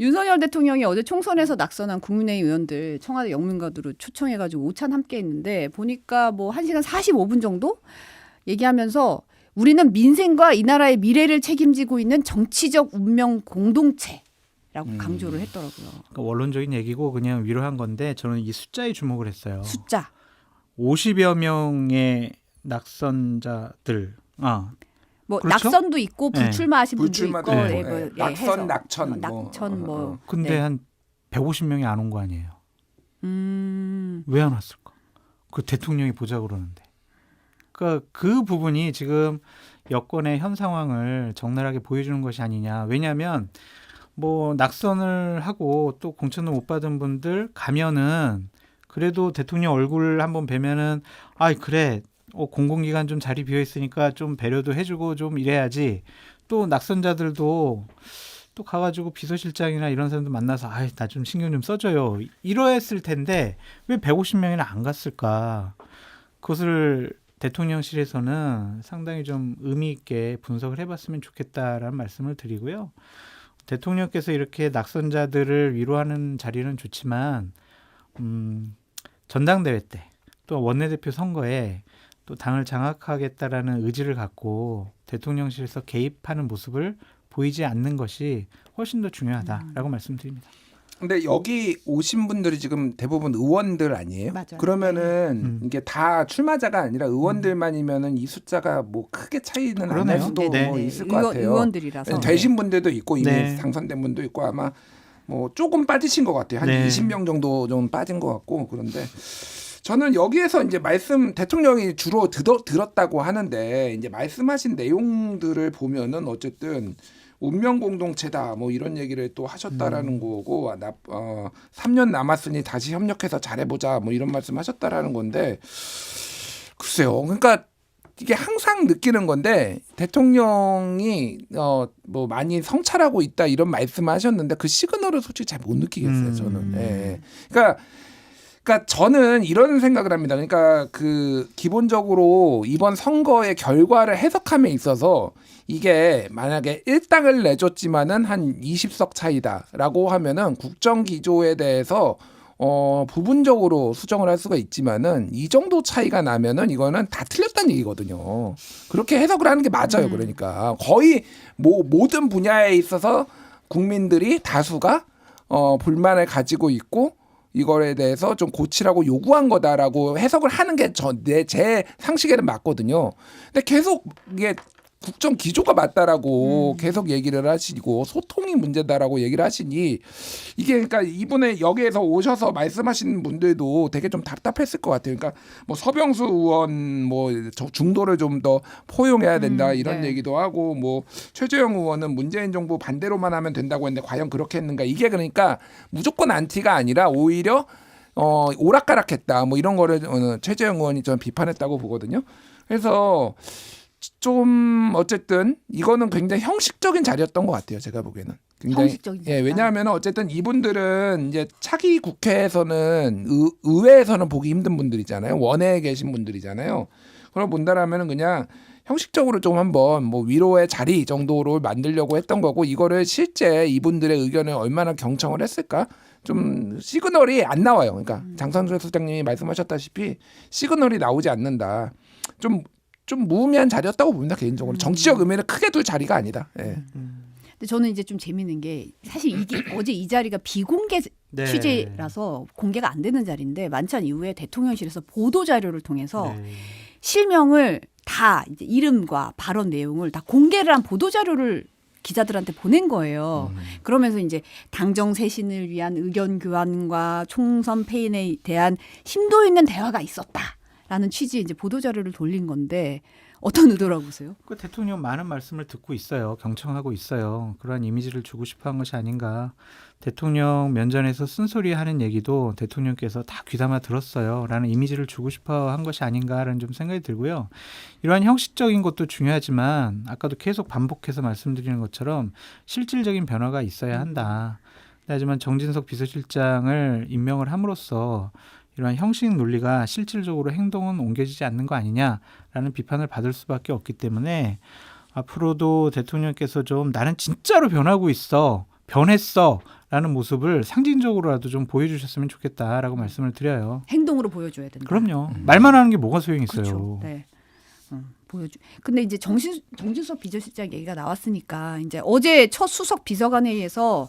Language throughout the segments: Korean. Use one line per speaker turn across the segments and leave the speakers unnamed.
윤석열 대통령이 어제 총선에서 낙선한 국민의힘 의원들 청와대 영문관으로 초청해가지고 오찬 함께 했는데 보니까 뭐 1시간 45분 정도 얘기하면서 우리는 민생과 이 나라의 미래를 책임지고 있는 정치적 운명 공동체라고 강조를 했더라고요.
그러니까 원론적인 얘기고 그냥 위로한 건데 저는 이 숫자에 주목을 했어요.
숫자.
50여 명의 낙선자들.
뭐
그렇죠?
낙선도 있고
네.
불출마하신 분도
불출마도
있고
있고,
예, 뭐, 예,
낙선,
해서.
낙천,
낙천 뭐.
근데
네.
한 150명이 안 온 거 아니에요. 왜 안 왔을까? 그 대통령이 보자 그러는데. 그러니까 그 부분이 지금 여권의 현 상황을 적나라하게 보여주는 것이 아니냐. 왜냐하면 뭐 낙선을 하고 또 공천을 못 받은 분들 가면은 그래도 대통령 얼굴 한번 뵈면은 그래 공공기관 좀 자리 비어 있으니까 좀 배려도 해주고 좀 이래야지. 또 낙선자들도 또 가가지고 비서실장이나 이런 사람들 만나서 나 좀 신경 좀 써줘요. 이러했을 텐데 왜 150명이나 안 갔을까? 그것을 대통령실에서는 상당히 좀 의미 있게 분석을 해봤으면 좋겠다라는 말씀을 드리고요. 대통령께서 이렇게 낙선자들을 위로하는 자리는 좋지만 전당대회 때 또 원내대표 선거에 또 당을 장악하겠다라는 의지를 갖고 대통령실에서 개입하는 모습을 보이지 않는 것이 훨씬 더 중요하다라고 말씀드립니다.
근데 여기 오신 분들이 지금 대부분 의원들 아니에요?
맞아요.
그러면은 이게 다 출마자가 아니라 의원들만이면은 이 숫자가 뭐 크게 차이는 안 날
그러네요.
수도
네.
뭐 있을 것 같아요.
의원들이라서.
되신 분들도 있고 이미
네.
당선된 분도 있고 아마 뭐 조금 빠지신 것 같아요. 한
네.
20명 정도 좀 빠진 것 같고 그런데 저는 여기에서 이제 말씀 대통령이 주로 들었다고 하는데 이제 말씀하신 내용들을 보면은 어쨌든 운명 공동체다 뭐 이런 얘기를 또 하셨다라는 거고 3년 남았으니 다시 협력해서 잘해보자 뭐 이런 말씀하셨다라는 건데 글쎄요. 그러니까 이게 항상 느끼는 건데 대통령이 뭐 많이 성찰하고 있다 이런 말씀하셨는데 그 시그널을 솔직히 잘 못 느끼겠어요. 저는. 예. 그러니까 저는 이런 생각을 합니다. 그러니까 그 기본적으로 이번 선거의 결과를 해석함에 있어서 이게 만약에 일당을 내줬지만은 한 20석 차이다라고 하면은 국정 기조에 대해서 부분적으로 수정을 할 수가 있지만은 이 정도 차이가 나면은 이거는 다 틀렸다는 얘기거든요. 그렇게 해석을 하는 게 맞아요. 그러니까 거의 모든 분야에 있어서 국민들이 다수가 불만을 가지고 있고 이거에 대해서 좀 고치라고 요구한 거다라고 해석을 하는 게 제 상식에는 맞거든요. 근데 계속 이게 국정 기조가 맞다라고 계속 얘기를 하시고 소통이 문제다라고 얘기를 하시니 이게 그러니까 이분의 여기에서 오셔서 말씀하시는 분들도 되게 좀 답답했을 것 같아요. 그러니까 뭐 서병수 의원 뭐 중도를 좀 더 포용해야 된다 이런
네.
얘기도 하고 뭐 최재형 의원은 문재인 정부 반대로만 하면 된다고 했는데 과연 그렇게 했는가 이게 그러니까 무조건 안티가 아니라 오히려 오락가락했다 뭐 이런 거를 최재형 의원이 좀 비판했다고 보거든요. 그래서 좀 어쨌든 이거는 굉장히 형식적인 자리였던 것 같아요. 제가 보기에는 굉장히
형식적인 자리다.
왜냐하면 어쨌든 이분들은 이제 차기 국회에서는 의회에서는 보기 힘든 분들이잖아요. 원외에 계신 분들이잖아요. 그걸 본다라면은 그냥 형식적으로 좀 한번 뭐 위로의 자리 정도로 만들려고 했던 거고 이거를 실제 이분들의 의견을 얼마나 경청을 했을까? 좀 시그널이 안 나와요. 그러니까 장선수 소장님이 말씀하셨다시피 시그널이 나오지 않는다. 좀 무의미한 자리였다고 봅니다. 개인적으로 정치적 의미를 크게 둘 자리가 아니다. 예.
근데 저는 이제 좀 재밌는 게 사실 이게 어제 이 자리가 비공개
네.
취재라서 공개가 안 되는 자리인데 만찬 이후에 대통령실에서 보도 자료를 통해서
네.
실명을 다 이제 이름과 발언 내용을 다 공개를 한 보도 자료를 기자들한테 보낸 거예요. 그러면서 이제 당정 쇄신을 위한 의견 교환과 총선 패인에 대한 심도 있는 대화가 있었다라는 취지의 이제 보도 자료를 돌린 건데 어떤 의도라고 보세요?
그 대통령 많은 말씀을 듣고 있어요. 경청하고 있어요. 그러한 이미지를 주고 싶어한 것이 아닌가. 대통령 면전에서 쓴소리하는 얘기도 대통령께서 다 귀담아 들었어요. 라는 이미지를 주고 싶어한 것이 아닌가라는 좀 생각이 들고요. 이러한 형식적인 것도 중요하지만 아까도 계속 반복해서 말씀드리는 것처럼 실질적인 변화가 있어야 한다. 하지만 정진석 비서실장을 임명을 함으로써 이러한 형식 논리가 실질적으로 행동은 옮겨지지 않는 거 아니냐라는 비판을 받을 수밖에 없기 때문에 앞으로도 대통령께서 좀 나는 진짜로 변하고 있어. 변했어라는 모습을 상징적으로라도 좀 보여주셨으면 좋겠다라고 말씀을 드려요.
행동으로 보여줘야 된다.
그럼요. 말만 하는 게 뭐가 소용이 있어요.
그렇죠. 네. 보여주. 근데 이제 정진석 비서실장 얘기가 나왔으니까 이제 어제 첫 수석 비서관회의에서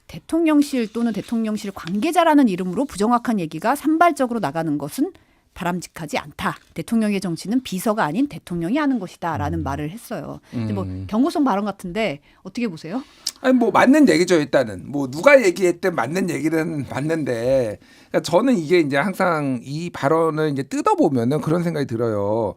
대통령실 또는 대통령실 관계자라는 이름으로 부정확한 얘기가 산발적으로 나가는 것은 바람직하지 않다. 대통령의 정치는 비서가 아닌 대통령이 하는 것이다라는 말을 했어요. 근데 뭐 경고성 발언 같은데 어떻게 보세요?
아니 뭐 맞는 얘기죠 일단은. 뭐 누가 얘기했든 맞는 얘기는 맞는데, 그러니까 저는 이게 이제 항상 이 발언을 이제 뜯어보면은 그런 생각이 들어요.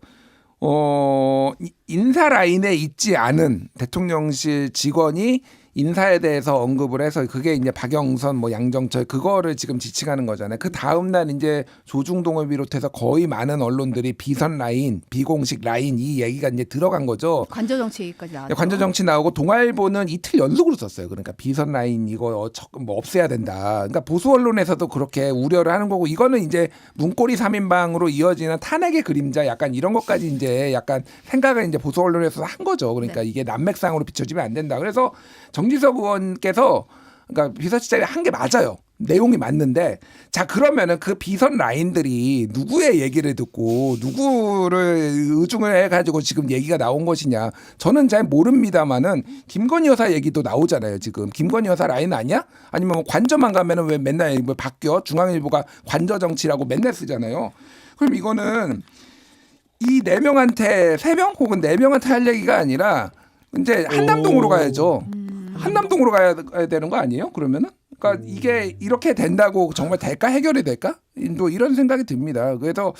인사 라인에 있지 않은 대통령실 직원이 인사에 대해서 언급을 해서 그게 이제 박영선 뭐 양정철 그거를 지금 지칭하는 거잖아요. 그 다음 날 이제 조중동을 비롯해서 거의 많은 언론들이 비선 라인, 비공식 라인 이 얘기가 이제 들어간 거죠.
관저 정치 얘기까지 나왔죠.
관저 정치 나오고 동아일보는 이틀 연속으로 썼어요. 그러니까 비선 라인 이거 뭐 없애야 된다. 그러니까 보수 언론에서도 그렇게 우려를 하는 거고, 이거는 이제 문고리 3인방으로 이어지는 탄핵의 그림자 약간 이런 것까지 이제 약간 생각을 이제 보수 언론에서 한 거죠. 그러니까
네.
이게 난맥상으로 비춰지면 안 된다. 그래서 정진석 의원께서 그러니까 비서실장이 한 게 맞아요. 내용이 맞는데, 자 그러면은 그 비선 라인들이 누구의 얘기를 듣고 누구를 의중을 해가지고 지금 얘기가 나온 것이냐, 저는 잘 모릅니다만은 김건희 여사 얘기도 나오잖아요. 지금 김건희 여사 라인 아니야? 아니면 뭐 관저만 가면은 왜 맨날 뭐 바뀌어? 중앙일보가 관저 정치라고 맨날 쓰잖아요. 그럼 이거는 이 4명한테 3명 혹은 4명한테 할 얘기가 아니라 이제 한남동으로 가야죠. 한남동으로 가야 되는 거 아니에요? 그러면은? 그러니까 이게 이렇게 된다고 정말 될까? 해결이 될까? 또 이런 생각이 듭니다. 그래서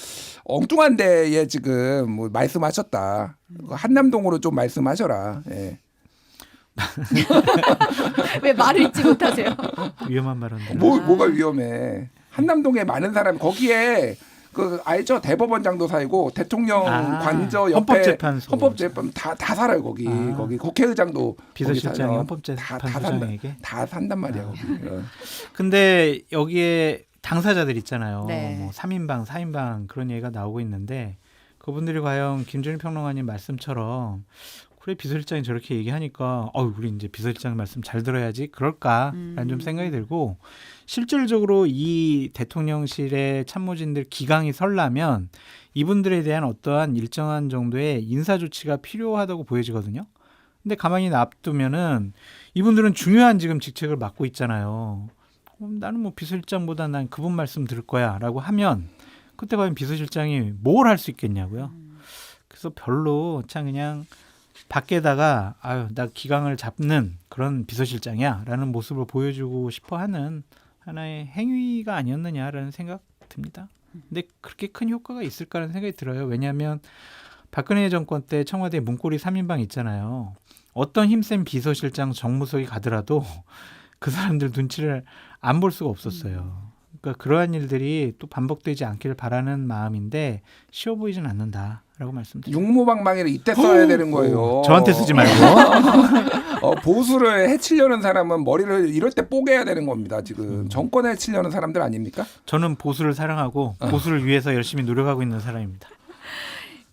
엉뚱한 데에 지금 뭐 말씀하셨다. 한남동으로 좀 말씀하셔라. 예.
왜 말을 잊지 못하세요?
위험한 발언들.
뭐가 위험해? 한남동에 많은 사람 거기에 그 알죠? 대법원장도 살고 대통령 관저 옆에 헌법재판 다 살아요 거기. 거기 국회의장도
비서실장이
다
헌법재판소장에게
다 산단 말이야. 거기.
근데 여기에 당사자들 있잖아요.
네.
뭐 3인방, 4인방 그런 얘기가 나오고 있는데, 그분들이 과연 김준일 평론가님 말씀처럼 그래 비서실장이 저렇게 얘기하니까 우리 이제 비서실장 말씀 잘 들어야지 그럴까라는 좀 생각이 들고, 실질적으로 이 대통령실의 참모진들 기강이 설라면 이분들에 대한 어떠한 일정한 정도의 인사 조치가 필요하다고 보여지거든요. 근데 가만히 놔두면은 이분들은 중요한 지금 직책을 맡고 있잖아요. 나는 뭐 비서실장보다 난 그분 말씀 들을 거야라고 하면 그때 과연 비서실장이 뭘 할 수 있겠냐고요. 그래서 별로 참 그냥 밖에다가 나 기강을 잡는 그런 비서실장이야라는 모습을 보여주고 싶어하는 하나의 행위가 아니었느냐라는 생각 듭니다. 근데 그렇게 큰 효과가 있을까라는 생각이 들어요. 왜냐하면 박근혜 정권 때 청와대 문고리 3인방 있잖아요. 어떤 힘센 비서실장 정무석이 가더라도 그 사람들 눈치를 안 볼 수가 없었어요. 그러니까 그러한 일들이 또 반복되지 않기를 바라는 마음인데 쉬워 보이진 않는다라고 말씀드립니다.
육모방망이를 이때 써야 되는 거예요.
저한테 쓰지 말고.
보수를 해치려는 사람은 머리를 이럴 때 뽀개야 되는 겁니다. 지금 정권을 해치려는 사람들 아닙니까?
저는 보수를 사랑하고 보수를 위해서 열심히 노력하고 있는 사람입니다.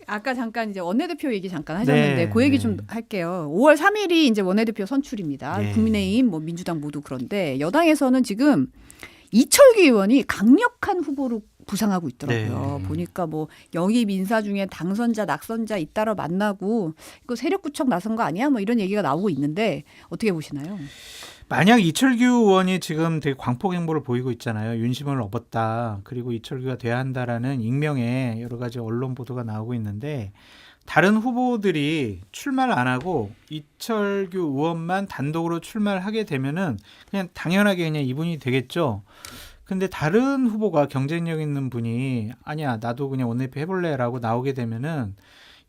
아까 잠깐 이제 원내대표 얘기 잠깐 하셨는데
네,
그 얘기
네.
좀 할게요. 5월 3일이 이제 원내대표 선출입니다.
네.
국민의힘, 뭐 민주당 모두 그런데 여당에서는 지금 이철규 의원이 강력한 후보로 부상하고 있더라고요.
네.
보니까 뭐 영입 인사 중에 당선자, 낙선자 잇따라 만나고 이거 세력 구척 나선 거 아니야? 뭐 이런 얘기가 나오고 있는데 어떻게 보시나요?
만약 이철규 의원이 지금 되게 광폭 행보를 보이고 있잖아요. 윤심을 업었다. 그리고 이철규가 돼야 한다라는 익명의 여러 가지 언론 보도가 나오고 있는데, 다른 후보들이 출마를 안 하고 이철규 의원만 단독으로 출마를 하게 되면은 그냥 당연하게 그냥 이분이 되겠죠. 근데 다른 후보가 경쟁력 있는 분이 아니야 나도 그냥 원내대표 해볼래라고 나오게 되면은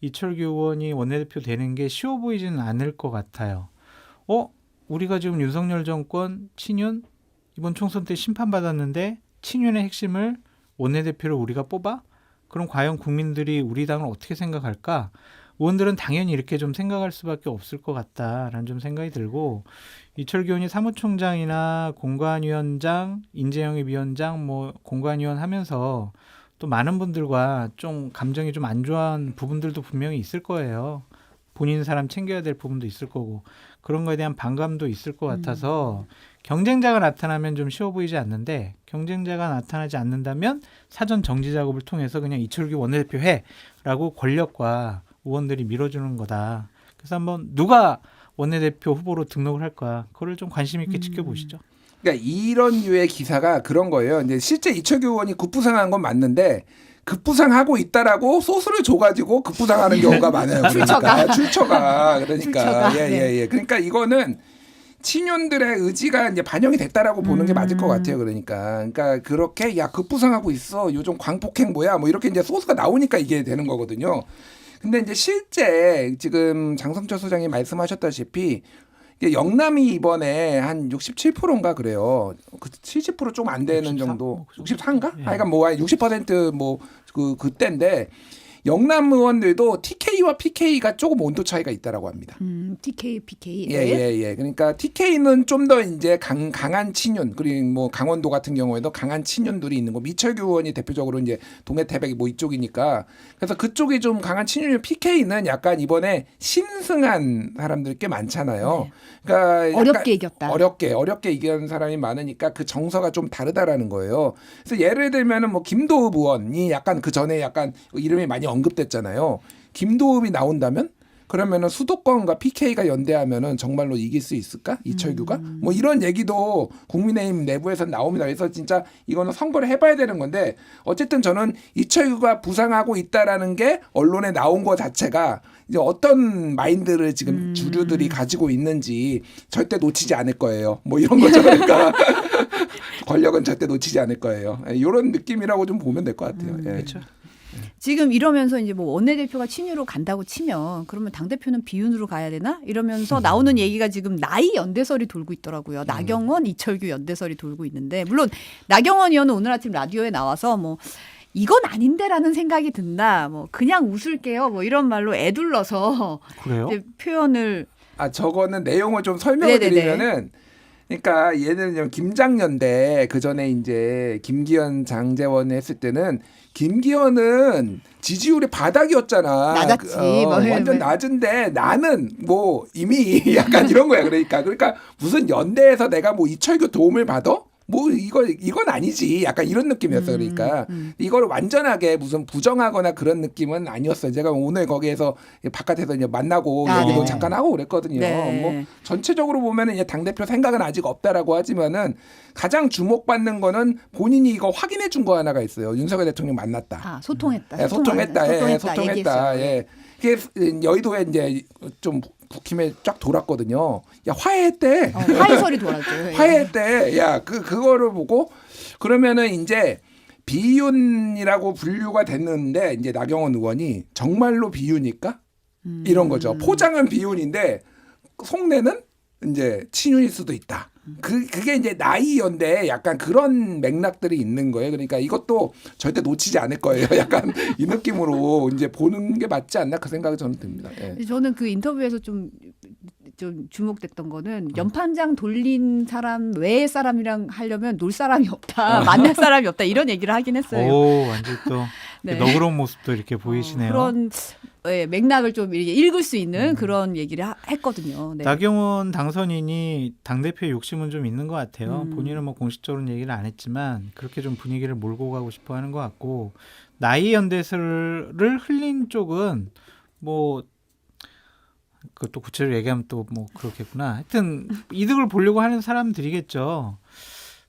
이철규 의원이 원내대표 되는 게 쉬워 보이지는 않을 것 같아요. 우리가 지금 윤석열 정권 친윤 이번 총선 때 심판받았는데 친윤의 핵심을 원내대표를 우리가 뽑아? 그럼 과연 국민들이 우리 당을 어떻게 생각할까? 의원들은 당연히 이렇게 좀 생각할 수밖에 없을 것 같다라는 좀 생각이 들고, 이철규 의원이 사무총장이나 공관위원장, 인재영입위원장, 뭐 공관위원 하면서 또 많은 분들과 좀 감정이 좀 안 좋아한 부분들도 분명히 있을 거예요. 본인 사람 챙겨야 될 부분도 있을 거고 그런 거에 대한 반감도 있을 것 같아서 경쟁자가 나타나면 좀 쉬워 보이지 않는데 경쟁자가 나타나지 않는다면 사전 정지 작업을 통해서 그냥 이철규 원내대표 해라고 권력과 의원들이 밀어주는 거다. 그래서 한번 누가 원내대표 후보로 등록을 할까 그거를 좀 관심 있게 지켜보시죠.
그러니까 이런 류의 기사가 그런 거예요. 이제 실제 이철규 의원이 급부상한 건 맞는데 급부상하고 있다라고 소스를 줘가지고 급부상하는 경우가 많아요. 그러니까 출처가 그러니까
출처가,
예예예. 그러니까 이거는 친윤들의 의지가 이제 반영이 됐다라고 보는 게 맞을 것 같아요. 그러니까 그렇게 야 급부상하고 있어. 요즘 광폭행 뭐야? 뭐 이렇게 이제 소스가 나오니까 이게 되는 거거든요. 근데 이제 실제 지금 장성철 소장이 말씀하셨다시피 영남이 이번에 한 67%인가 그래요. 70% 좀 안 되는
64?
정도. 64인가?
예.
하여간 뭐 60% 그때인데 영남 의원들도 TK와 PK가 조금 온도 차이가 있다라고 합니다.
TK, PK.
예. 그러니까 TK는 좀 더 이제 강한 친윤, 그리고 뭐 강원도 같은 경우에도 강한 친윤들이 있는 거. 미철규 의원이 대표적으로 이제 동해태백이 뭐 이쪽이니까. 그래서 그쪽이 좀 강한 친윤, PK는 약간 이번에 신승한 사람들 꽤 많잖아요. 그러니까 약간
어렵게 이겼다.
어렵게 이긴 사람이 많으니까 그 정서가 좀 다르다라는 거예요. 그래서 예를 들면은 뭐 김도읍 의원이 약간 그 전에 약간 이름이 많이 언급됐잖아요. 김도읍이 나온다면 그러면은 수도권과 PK가 연대하면은 정말로 이길 수 있을까? 이철규가? 뭐 이런 얘기도 국민의힘 내부에서 나옵니다. 그래서 진짜 이거는 선거를 해봐야 되는 건데 어쨌든 저는 이철규가 부상하고 있다라는 게 언론에 나온 것 자체가 이제 어떤 마인드를 지금 주류들이 가지고 있는지 절대 놓치지 않을 거예요. 뭐 이런 거죠. 그러니까 권력은 절대 놓치지 않을 거예요. 이런 느낌이라고 좀 보면 될 것 같아요. 예.
그렇죠.
지금 이러면서 이제 뭐 원내대표가 친유로 간다고 치면 그러면 당대표는 비윤으로 가야 되나? 이러면서 나오는 얘기가 지금 나이 연대설이 돌고 있더라고요. 나경원, 이철규 연대설이 돌고 있는데 물론 나경원 의원은 오늘 아침 라디오에 나와서 뭐 이건 아닌데라는 생각이 든다. 뭐 그냥 웃을게요. 뭐 이런 말로 애둘러서
그래요?
이제 표현을
저거는 내용을 좀 설명을
네네네.
드리면은 그러니까 얘는 김장연대 그 전에 이제 김기현 장제원 했을 때는 김기현은 지지율이 바닥이었잖아.
낮았지.
완전 낮은데 나는 뭐 이미 약간 이런 거야. 그러니까 무슨 연대에서 내가 뭐 이철규 도움을 받아? 뭐 이건 아니지. 약간 이런 느낌이었어. 그러니까 이걸 완전하게 무슨 부정하거나 그런 느낌은 아니었어요. 제가 오늘 거기에서 바깥에서 이제 만나고 얘기도
네.
잠깐 하고 그랬거든요.
네.
뭐 전체적으로 보면은 당 대표 생각은 아직 없다라고 하지만은 가장 주목받는 거는 본인이 이거 확인해 준 거 하나가 있어요. 윤석열 대통령 만났다.
소통했다.
예, 소통했다.
얘기했어요.
예. 그게 여의도에 이제 좀 국힘에 쫙 돌았거든요. 야 화해했대.
화해설이 돌았죠.
화해했대. 야 그거를 보고 그러면은 이제 비윤이라고 분류가 됐는데 이제 나경원 의원이 정말로 비윤일까? 이런 거죠. 포장은 비윤인데 속내는 이제 친윤일 수도 있다. 그게 이제 나이 연대에 약간 그런 맥락들이 있는 거예요. 그러니까 이것도 절대 놓치지 않을 거예요. 약간 이 느낌으로 이제 보는 게 맞지 않나 그 생각이 저는 듭니다. 예.
저는 그 인터뷰에서 좀 주목됐던 거는 연판장 돌린 사람 외의 사람이랑 하려면 놀 사람이 없다, 만날 사람이 없다 이런 얘기를 하긴 했어요.
오, 완전 또
네.
너그러운 모습도 이렇게 보이시네요.
그런 맥락을 좀 이렇게 읽을 수 있는 그런 얘기를 했거든요. 네.
나경원 당선인이 당대표의 욕심은 좀 있는 것 같아요. 본인은 뭐 공식적으로는 얘기를 안 했지만 그렇게 좀 분위기를 몰고 가고 싶어 하는 것 같고 나이 연대설을 흘린 쪽은 뭐 그것도 구체적으로 얘기하면 또 뭐 그렇겠구나. 하여튼 이득을 보려고 하는 사람들이겠죠.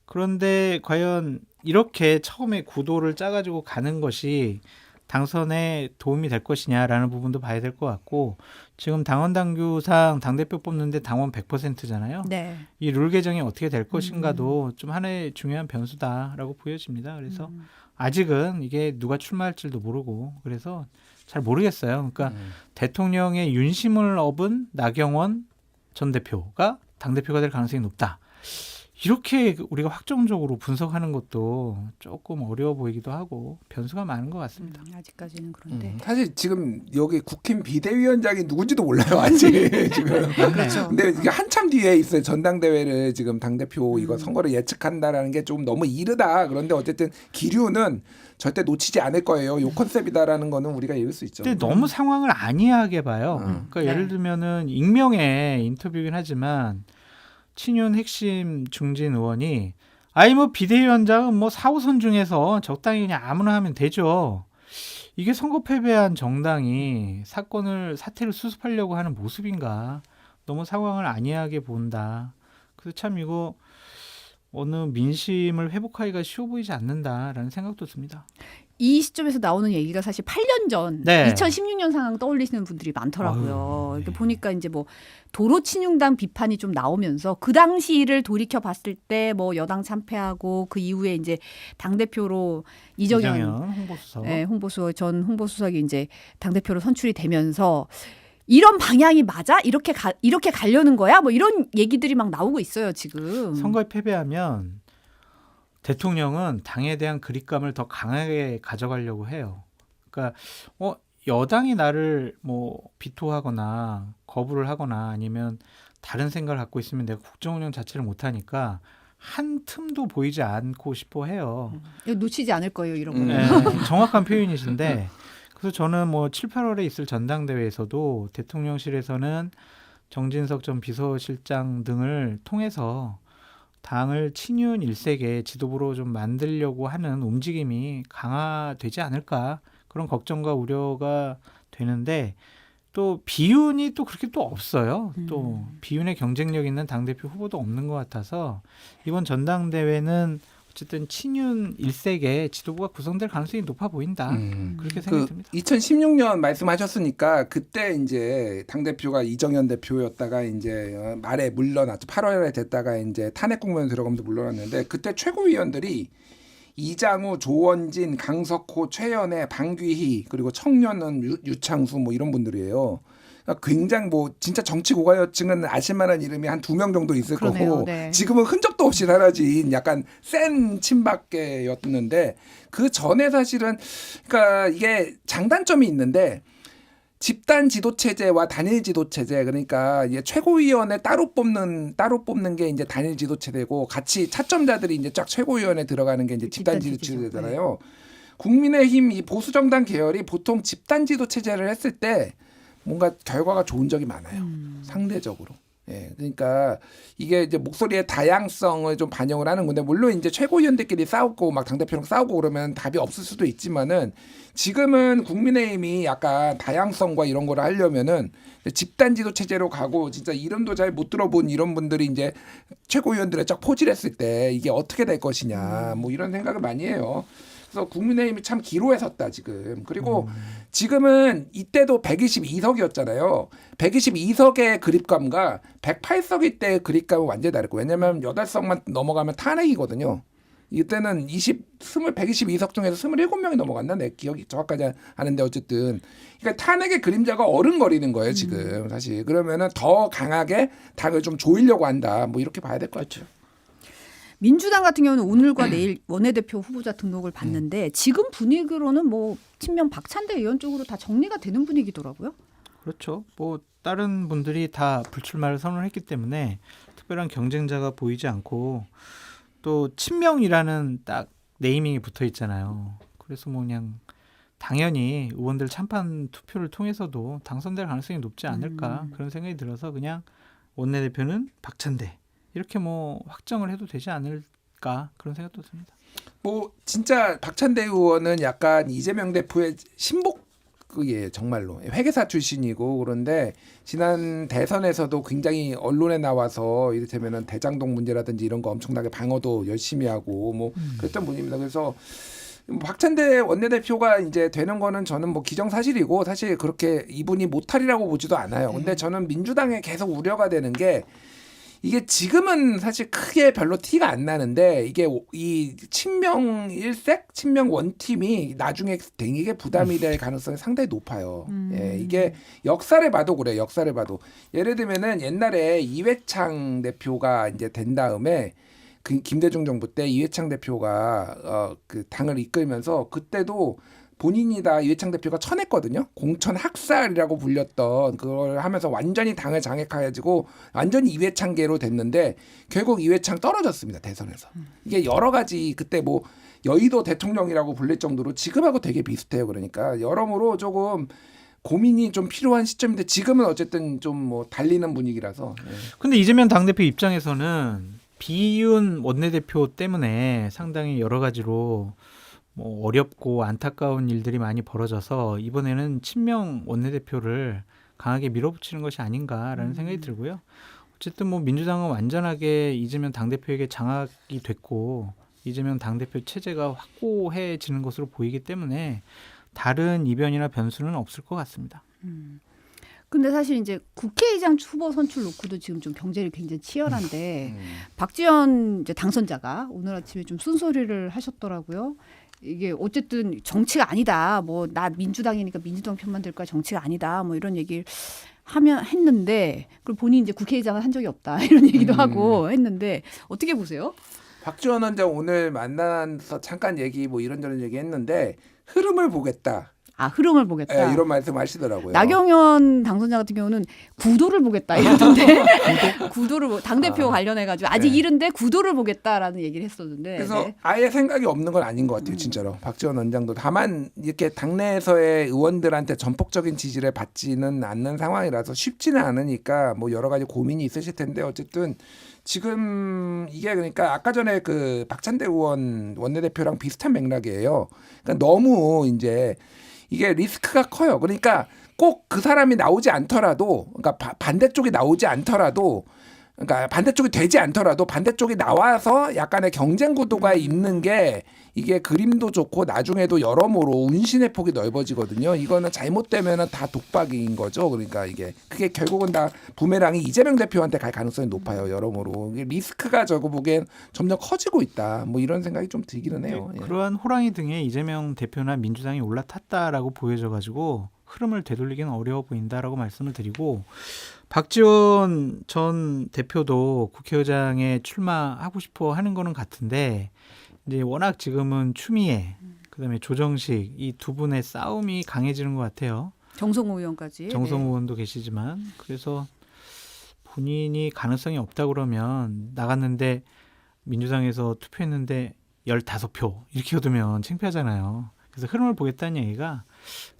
그런데 과연 이렇게 처음에 구도를 짜가지고 가는 것이 당선에 도움이 될 것이냐라는 부분도 봐야 될 것 같고 지금 당원 당규상 당대표 뽑는데 당원 100%잖아요.
네.
이 룰 개정이 어떻게 될 것인가도 좀 하나의 중요한 변수다라고 보여집니다. 그래서 아직은 이게 누가 출마할지도 모르고 그래서 잘 모르겠어요. 그러니까 대통령의 윤심을 업은 나경원 전 대표가 당대표가 될 가능성이 높다. 이렇게 우리가 확정적으로 분석하는 것도 조금 어려워 보이기도 하고 변수가 많은 것 같습니다.
아직까지는 그런데.
사실 지금 여기 국힘 비대위원장이 누군지도 몰라요 아직 지금.
그렇죠.
근데 이게 한참 뒤에 있어요. 전당대회를 지금 당대표 이거 선거를 예측한다라는 게 좀 너무 이르다. 그런데 어쨌든 기류는 절대 놓치지 않을 거예요. 요 컨셉이다라는 거는 우리가 읽을 수 있죠.
근데 너무 상황을 안이하게 봐요. 그러니까
네.
예를 들면은 익명의 인터뷰긴 하지만 친윤 핵심 중진 의원이 아니 뭐 비대위원장은 뭐 4호선 중에서 적당히 그냥 아무나 하면 되죠. 이게 선거 패배한 정당이 사태를 수습하려고 하는 모습인가? 너무 상황을 안이하게 본다. 그래서 참 이거 어느 민심을 회복하기가 쉬워 보이지 않는다라는 생각도 듭니다.
이 시점에서 나오는 얘기가 사실 8년 전,
네.
2016년 상황 떠올리시는 분들이 많더라고요.
아유,
이렇게
네.
보니까 이제 뭐 도로 친윤당 비판이 좀 나오면서 그 당시를 돌이켜 봤을 때 뭐 여당 참패하고 그 이후에 이제 당 대표로 이정현
홍보수석.
네, 전 홍보수석이 이제 당 대표로 선출이 되면서 이런 방향이 맞아? 이렇게 가려는 거야? 뭐 이런 얘기들이 막 나오고 있어요 지금.
선거에 패배하면 대통령은 당에 대한 그립감을 더 강하게 가져가려고 해요. 그러니까 여당이 나를 뭐 비토하거나 거부를 하거나 아니면 다른 생각을 갖고 있으면 내가 국정 운영 자체를 못하니까 한 틈도 보이지 않고 싶어 해요.
이거 놓치지 않을 거예요 이런 거.
네, 정확한 표현이신데 그래서 저는 뭐 7, 8월에 있을 전당대회에서도 대통령실에서는 정진석 전 비서실장 등을 통해서 당을 친윤 일색의 지도부로 좀 만들려고 하는 움직임이 강화되지 않을까 그런 걱정과 우려가 되는데 또 비윤이 또 그렇게 또 없어요. 또 비윤의 경쟁력 있는 당대표 후보도 없는 것 같아서 이번 전당대회는 어쨌든 친윤 일색의 지도부가 구성될 가능성이 높아 보인다. 그렇게 생각이 듭니다.
2016년 말씀하셨으니까 그때 이제 당 대표가 이정현 대표였다가 이제 말에 물러났죠. 8월에 됐다가 이제 탄핵 국면에 들어가면서 물러났는데 그때 최고위원들이 이장우, 조원진, 강석호, 최연애, 방귀희 그리고 청년은 유창수 뭐 이런 분들이에요. 그러니까 굉장히 뭐 진짜 정치 고가여층은 아실만한 이름이 한 2명 정도 있을
그러네요.
거고
네.
지금은 흔적도 없이 사라진 약간 센 친박계였는데 그 전에 사실은 그러니까 이게 장단점이 있는데 집단 지도 체제와 단일 지도 체제 그러니까 이제 최고위원회 따로 뽑는 게 이제 단일 지도 체제고 같이 차점자들이 이제 쫙 최고위원회 들어가는 게 이제 집단 지도 체제잖아요. 국민의힘 이 보수 정당 계열이 보통 집단 지도 체제를 했을 때 뭔가 결과가 좋은 적이 많아요. 상대적으로. 예, 그러니까 이게 이제 목소리의 다양성을 좀 반영을 하는 건데 물론 이제 최고위원들끼리 싸우고 막 당대표랑 싸우고 그러면 답이 없을 수도 있지만은 지금은 국민의힘이 약간 다양성과 이런 거를 하려면은 집단 지도 체제로 가고 진짜 이름도 잘 못 들어본 이런 분들이 이제 최고위원들에 쫙 포질했을 때 이게 어떻게 될 것이냐 뭐 이런 생각을 많이 해요. 그래서 국민의힘이 참 기로에 섰다 지금. 그리고 지금은 이때도 122석이었잖아요. 122석의 그립감과 108석일 때의 그립감은 완전히 다르고 왜냐하면 8석만 넘어가면 탄핵이거든요. 이때는 122석 중에서 27명이 넘어갔나? 내 기억이 정확하지 않은데 어쨌든 그러니까 탄핵의 그림자가 어른거리는 거예요 지금 사실. 그러면은 더 강하게 당을 좀 조이려고 한다. 뭐 이렇게 봐야 될 것 같죠.
민주당 같은 경우는 오늘과 내일 원내대표 후보자 등록을 받는데 지금 분위기로는 뭐 친명 박찬대 의원 쪽으로 다 정리가 되는 분위기더라고요.
그렇죠. 뭐 다른 분들이 다 불출마를 선언했기 때문에 특별한 경쟁자가 보이지 않고 또 친명이라는 딱 네이밍이 붙어 있잖아요. 그래서 뭐 그냥 당연히 의원들 찬반 투표를 통해서도 당선될 가능성이 높지 않을까 그런 생각이 들어서 그냥 원내대표는 박찬대 이렇게 뭐 확정을 해도 되지 않을까 그런 생각도 듭니다.
뭐 진짜 박찬대 의원은 약간 이재명 대표의 신복이에요. 정말로 회계사 출신이고 그런데 지난 대선에서도 굉장히 언론에 나와서 이를테면은 대장동 문제라든지 이런 거 엄청나게 방어도 열심히 하고 뭐 그랬던 분입니다. 그래서 박찬대 원내대표가 이제 되는 거는 저는 뭐 기정사실이고 사실 그렇게 이분이 못하리라고 보지도 않아요. 근데 저는 민주당에 계속 우려가 되는 게 이게 지금은 사실 크게 별로 티가 안 나는데 이게 이 친명 일색, 친명 원팀이 나중에 되게 부담이 될 가능성이 상당히 높아요. 예, 이게 역사를 봐도 그래요. 역사를 봐도 예를 들면은 옛날에 이회창 대표가 이제 된 다음에 김대중 정부 때 이회창 대표가 그 당을 이끌면서 그때도 본인이 다 이회창 대표가 쳐냈거든요. 공천 학살이라고 불렸던 그걸 하면서 완전히 당을 장악해가지고 완전히 이회창계로 됐는데 결국 이회창 떨어졌습니다. 대선에서. 이게 여러 가지 그때 뭐 여의도 대통령이라고 불릴 정도로 지금하고 되게 비슷해요. 그러니까 여러모로 조금 고민이 좀 필요한 시점인데 지금은 어쨌든 좀 뭐 달리는 분위기라서. 예.
근데 이재명 당대표 입장에서는 비윤 원내대표 때문에 상당히 여러 가지로 뭐 어렵고 안타까운 일들이 많이 벌어져서 이번에는 친명 원내대표를 강하게 밀어붙이는 것이 아닌가라는 생각이 들고요. 어쨌든 뭐 민주당은 완전하게 이재명 당대표에게 장악이 됐고 이재명 당대표 체제가 확고해지는 것으로 보이기 때문에 다른 이변이나 변수는 없을 것 같습니다.
근데 사실 이제 국회의장 후보 선출 놓고도 지금 좀 경쟁이 굉장히 치열한데 박지원 이제 당선자가 오늘 아침에 좀 쓴소리를 하셨더라고요. 이게 어쨌든 정치가 아니다. 뭐 나 민주당이니까 민주당 편만 들 거야. 정치가 아니다. 뭐 이런 얘기를 했는데 그리고 본인이 이제 국회의장을 한 적이 없다. 이런 얘기도 하고 했는데 어떻게 보세요?
박지원 원장 오늘 만나서 잠깐 얘기 뭐 이런저런 얘기했는데 흐름을 보겠다.
아, 흐름을 보겠다.
예, 이런 말씀하시더라고요.
나경원 당선자 같은 경우는 구도를 보겠다 이러던데. 구도를 당대표 관련해 가지고 아직
네.
이른데 구도를 보겠다라는 얘기를 했었는데.
그래서
네.
아예 생각이 없는 건 아닌 것 같아요, 진짜로. 박지원 원장도 다만 이렇게 당내에서의 의원들한테 전폭적인 지지를 받지는 않는 상황이라서 쉽지는 않으니까 뭐 여러 가지 고민이 있으실 텐데 어쨌든 지금 이게 그러니까 아까 전에 그 박찬대 의원 원내대표랑 비슷한 맥락이에요. 그러니까 너무 이제 이게 리스크가 커요. 그러니까 꼭 그 사람이 나오지 않더라도, 그러니까 반대쪽이 나오지 않더라도, 그러니까 반대쪽이 되지 않더라도 반대쪽이 나와서 약간의 경쟁 구도가 있는 게 이게 그림도 좋고 나중에도 여러모로 운신의 폭이 넓어지거든요. 이거는 잘못되면은 다 독박인 거죠. 그러니까 이게 그게 결국은 다 부메랑이 이재명 대표한테 갈 가능성이 높아요. 여러모로 이게 리스크가 저거 보기엔 점점 커지고 있다. 뭐 이런 생각이 좀 들기는 해요. 예.
그러한 호랑이 등에 이재명 대표나 민주당이 올라탔다라고 보여져가지고 흐름을 되돌리기는 어려워 보인다라고 말씀을 드리고 박지원 전 대표도 국회의장에 출마하고 싶어 하는 거는 같은데 이제 워낙 지금은 추미애 그다음에 조정식 이 두 분의 싸움이 강해지는 것 같아요.
정성호 의원까지.
정성호
네.
의원도 계시지만 그래서 본인이 가능성이 없다 그러면 나갔는데 민주당에서 투표했는데 15표 이렇게 얻으면 창피하잖아요. 그래서 흐름을 보겠다는 얘기가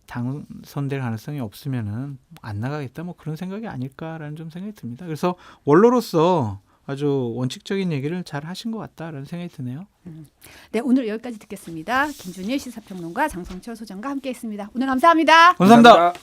당선될 가능성이 없으면은 안 나가겠다 뭐 그런 생각이 아닐까라는 좀 생각이 듭니다. 그래서 원로로서 아주 원칙적인 얘기를 잘 하신 것 같다라는 생각이 드네요.
네, 오늘 여기까지 듣겠습니다. 김준일 시사평론가 장성철 소장과 함께했습니다. 오늘 감사합니다.
감사합니다.